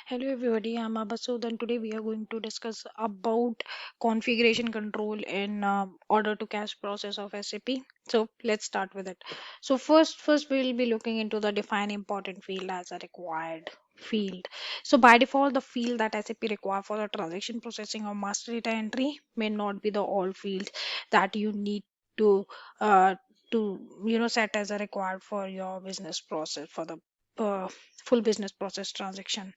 Hello everybody, I'm Abasud and today we are going to discuss about configuration control in order to cash process of SAP. So let's start with it. So first we'll be looking into the define important field as a required field. So by default, the field that SAP require for the transaction processing or master data entry may not be the all fields that you need to uh, set as a required for your business process for the uh, full business process transaction.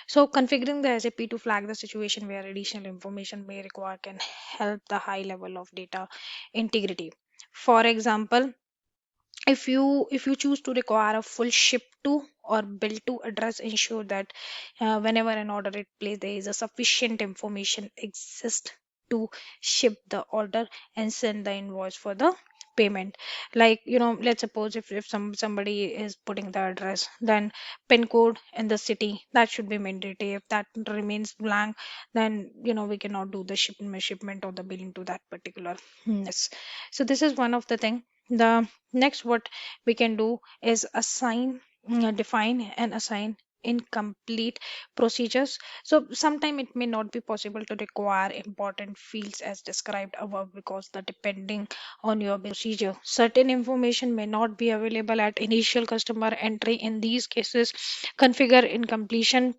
So configuring the SAP to flag the situation where additional information may require can help the high level of data integrity. For example, if you choose to require a full ship to or bill to address, ensure that whenever an order is placed, there is a sufficient information exist to ship the order and send the invoice for the payment. Like, let's suppose if somebody is putting the address, then pin code and the city, that should be mandatory. If that remains blank, then we cannot do the shipment or the billing to that particular. Yes. So this is one of the thing. The next what we can do is define and assign incomplete procedures. So sometime it may not be possible to require important fields as described above, because the depending on your procedure, certain information may not be available at initial customer entry. In these cases, configure incompletion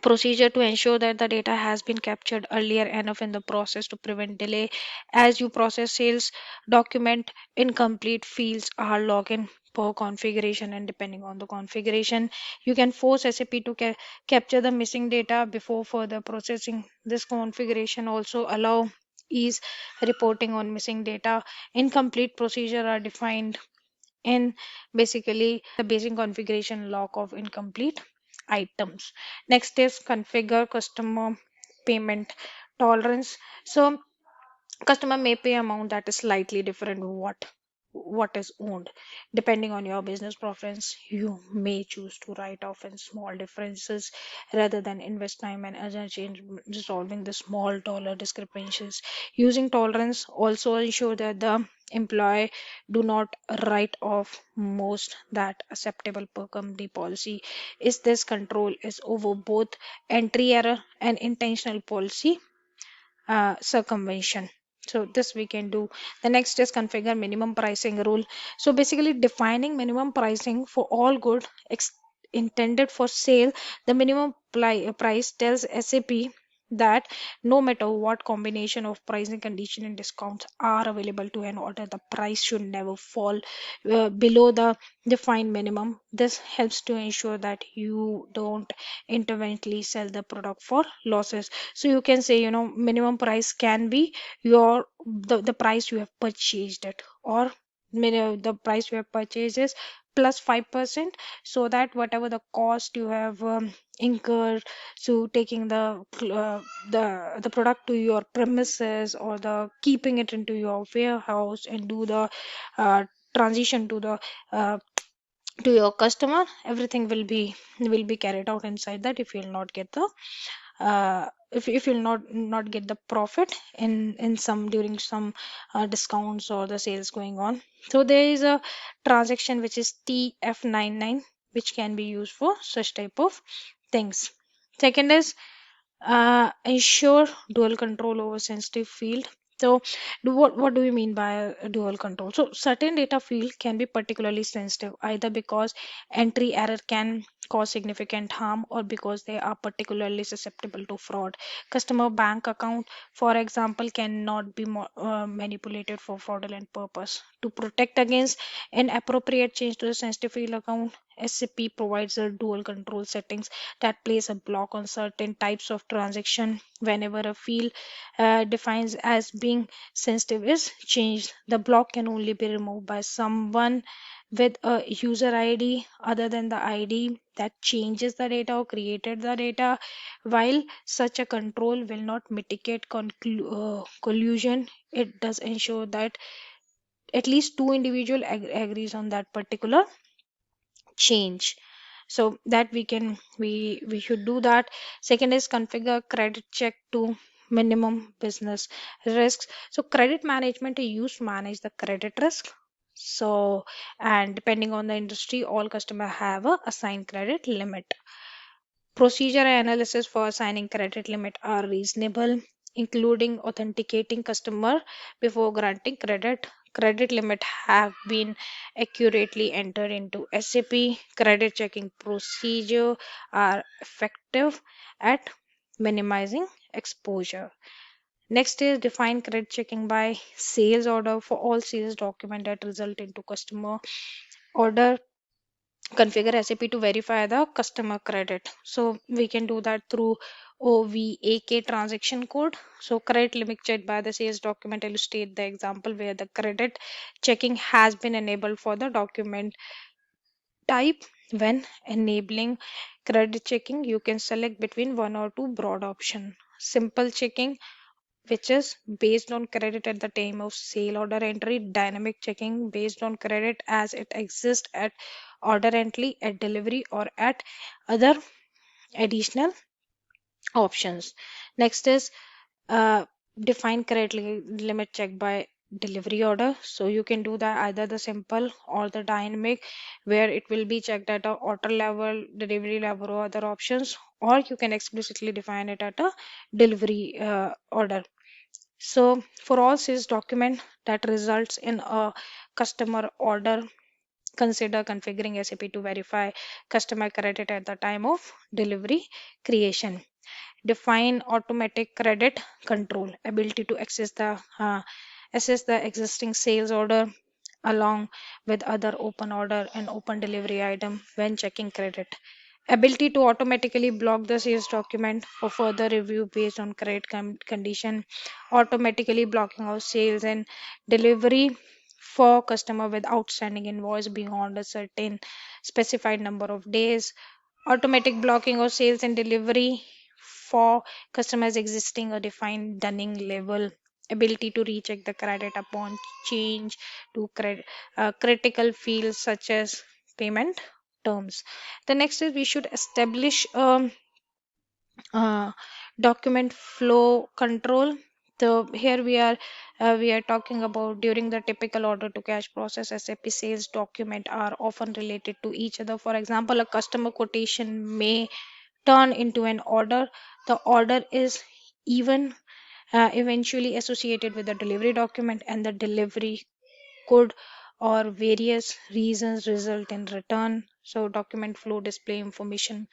procedure to ensure that the data has been captured earlier enough in the process to prevent delay. As you process sales, document incomplete fields are logged in per configuration, and depending on the configuration, you can force SAP to capture the missing data before further processing. This configuration also allow ease reporting on missing data. Incomplete procedure are defined in basically the basic configuration log of incomplete items. Next is configure customer payment tolerance. So customer may pay amount that is slightly different what is owned. Depending on your business preference, you may choose to write off in small differences rather than invest time and energy in resolving the small dollar discrepancies. Using tolerance also ensure that the employee do not write off most that acceptable per company policy. Is this control is over both entry error and intentional policy circumvention. So this we can do. The next is configure minimum pricing rule. So basically defining minimum pricing for all good intended for sale. The minimum price tells SAP that no matter what combination of pricing condition and discounts are available to an order, the price should never fall below the defined minimum. This helps to ensure that you don't intermittently sell the product for losses. So you can say, minimum price can be the price you have purchased it, or the price you have purchased is plus 5%, so that whatever the cost you have incurred, so taking the product to your premises or the keeping it into your warehouse and do the uh, transition uh, to your customer, everything will be carried out inside that. If you'll not get the if you'll not get the profit in some during some discounts or the sales going on. So there is a transaction which is TF99, which can be used for such type of things. Second is ensure dual control over sensitive field. So what do we mean by a dual control? So certain data field can be particularly sensitive, either because entry error can cause significant harm or because they are particularly susceptible to fraud. Customer bank account, for example, cannot be manipulated for fraudulent purpose. To protect against inappropriate change to the sensitive field account, SAP provides a dual control settings that place a block on certain types of transaction. Whenever a field defines as being sensitive is changed, the block can only be removed by someone with a user ID other than the ID that changes the data or created the data. While such a control will not mitigate collusion, it does ensure that at least two individual agrees on that particular change. So that we should do that. Second is configure credit check to minimum business risks. So credit management is used to manage the credit risk. So, and depending on the industry, all customer have a assigned credit limit. Procedure and analysis for assigning credit limit are reasonable, including authenticating customer before granting credit. Credit limit have been accurately entered into SAP. Credit checking procedure are effective at minimizing exposure. Next is define credit checking by sales order for all sales document that result into customer order. Configure SAP to verify the customer credit. So we can do that through OVAK transaction code. So credit limit checked by the sales document illustrate the example where the credit checking has been enabled for the document type. When enabling credit checking, you can select between one or two broad options. Simple checking, which is based on credit at the time of sale order entry. Dynamic checking based on credit as it exists at order entry, at delivery, or at other additional options. Next is uh, define credit limit check by delivery order. So you can do that either the simple or the dynamic, where it will be checked at a order level, delivery level, or other options, or you can explicitly define it at a delivery order. So for all sales document that results in a customer order, consider configuring SAP to verify customer credit at the time of delivery creation. Define automatic credit control, ability to assess the existing sales order along with other open order and open delivery item when checking credit. Ability to automatically block the sales document for further review based on credit condition. Automatically blocking of sales and delivery for customer with outstanding invoice beyond a certain specified number of days. Automatic blocking of sales and delivery for customers existing or defined dunning level. Ability to recheck the credit upon change to critical fields such as payment terms. The next is we should establish uh, document flow control. So here we are talking about during the typical order to cash process, SAP sales document are often related to each other. For example, a customer quotation may turn into an order. The order is even eventually associated with the delivery document, and the delivery could or various reasons result in return. So document flow display information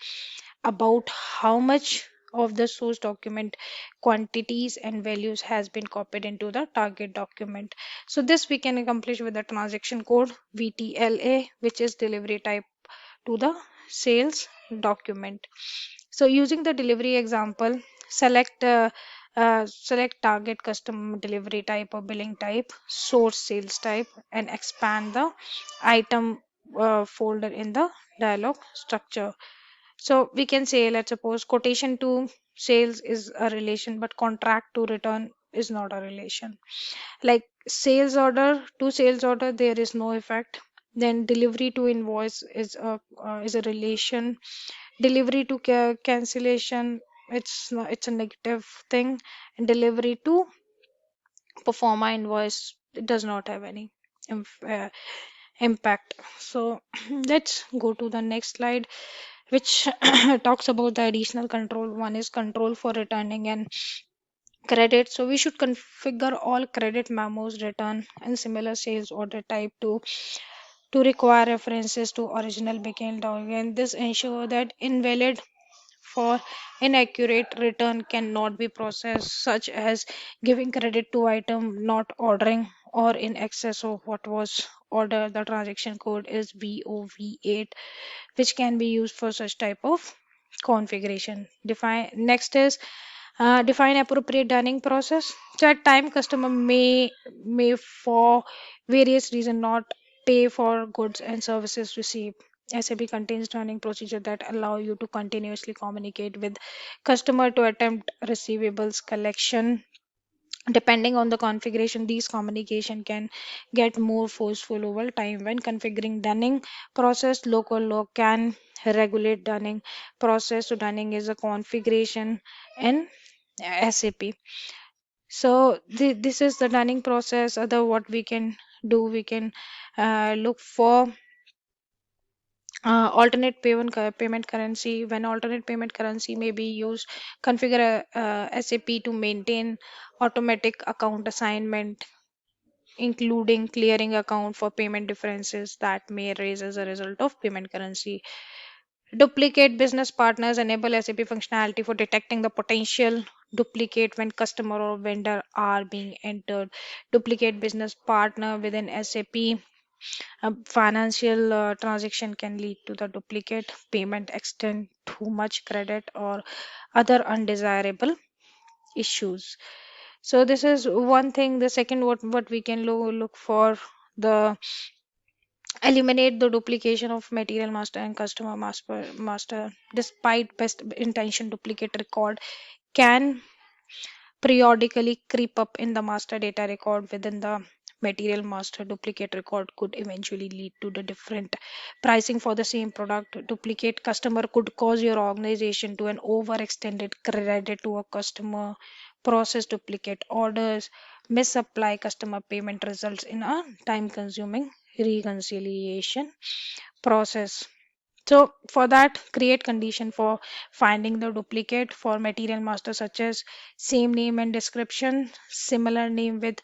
about how much of the source document quantities and values has been copied into the target document. So this we can accomplish with the transaction code VTLA, which is delivery type to the sales document. So using the delivery example, select target customer delivery type or billing type, source sales type, and expand the item folder in the dialog structure. So we can say, let's suppose quotation to sales is a relation, but contract to return is not a relation. Like sales order to sales order, there is no effect. Then delivery to invoice is a relation. Delivery to cancellation, it's a negative thing. And delivery to performa invoice, it does not have any inf- uh, impact. So let's go to the next slide, which talks about the additional control. One is control for returning and credit. So we should configure all credit memos, return, and similar sales order type to require references to original backend document. This ensure that invalid for inaccurate return cannot be processed, such as giving credit to item not ordering or in excess of what was ordered. The transaction code is BOV8, which can be used for such type of configuration. Define next is define appropriate dunning process. So at time customer may for various reason not pay for goods and services received. SAP contains dunning procedure that allow you to continuously communicate with customer to attempt receivables collection. Depending on the configuration, these communication can get more forceful over time. When configuring dunning process, local law can regulate dunning process. So dunning is a configuration in SAP. So this is the dunning process. Other what we can do, we can look for Alternate payment currency. When alternate payment currency may be used, configure SAP to maintain automatic account assignment, including clearing account for payment differences that may arise as a result of payment currency. Duplicate business partners enable SAP functionality for detecting the potential duplicate when customer or vendor are being entered. Duplicate business partner within SAP. A financial transaction can lead to the duplicate payment, extend too much credit, or other undesirable issues. So this is one thing. The second, what we can look for, the eliminate the duplication of material master and customer master. Despite best intention, duplicate record can periodically creep up in the master data record within the material master. Duplicate record could eventually lead to the different pricing for the same product. Duplicate customer could cause your organization to an overextended credit to a customer, process duplicate orders, misapply customer payment, results in a time consuming reconciliation process. So for that, create condition for finding the duplicate for material master, such as same name and description, similar name with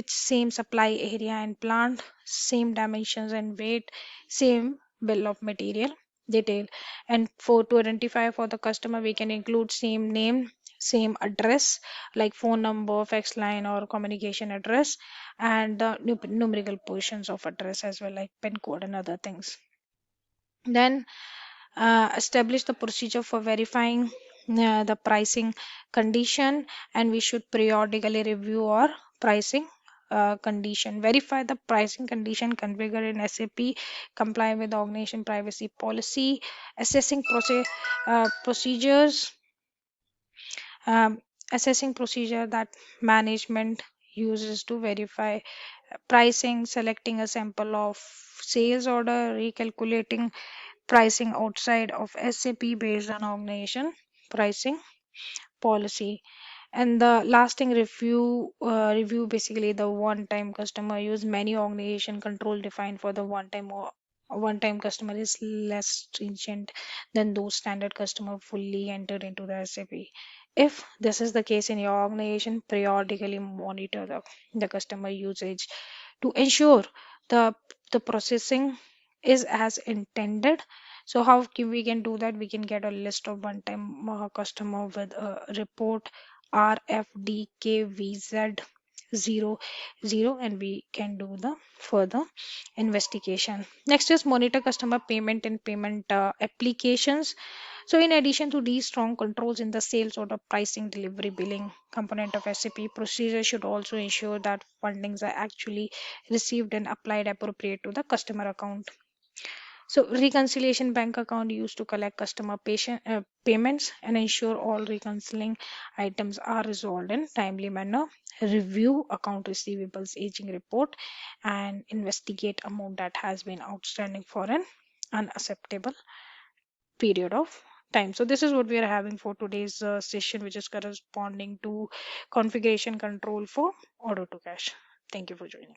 same supply area and plant, same dimensions and weight, same bill of material detail. And for to identify for the customer, we can include same name, same address like phone number, fax line, or communication address, and the numerical portions of address as well, like pin code and other things. Then establish the procedure for verifying the pricing condition, and we should periodically review our pricing condition. Verify the pricing condition configured in SAP, comply with the organization privacy policy, assessing procedures, um, assessing procedure that management uses to verify pricing, selecting a sample of sales order, recalculating pricing outside of SAP based on organization pricing policy. And the lasting review, basically the one time customer use. Many organization control defined for the one time customer is less stringent than those standard customer fully entered into the SAP. If this is the case in your organization, periodically monitor the customer usage to ensure the the processing is as intended. So how we can do that? We can get a list of one time customer with a report RFDKVZ00, and we can do the further investigation. Next is monitor customer payment and payment applications. So in addition to these strong controls in the sales order, pricing, delivery, billing component of SAP, procedure should also ensure that fundings are actually received and applied appropriate to the customer account. So reconciliation bank account used to collect customer payments and ensure all reconciling items are resolved in timely manner. Review account receivables aging report and investigate amount that has been outstanding for an unacceptable period of time. So this is what we are having for today's session, which is corresponding to configuration control for order to cash. Thank you for joining.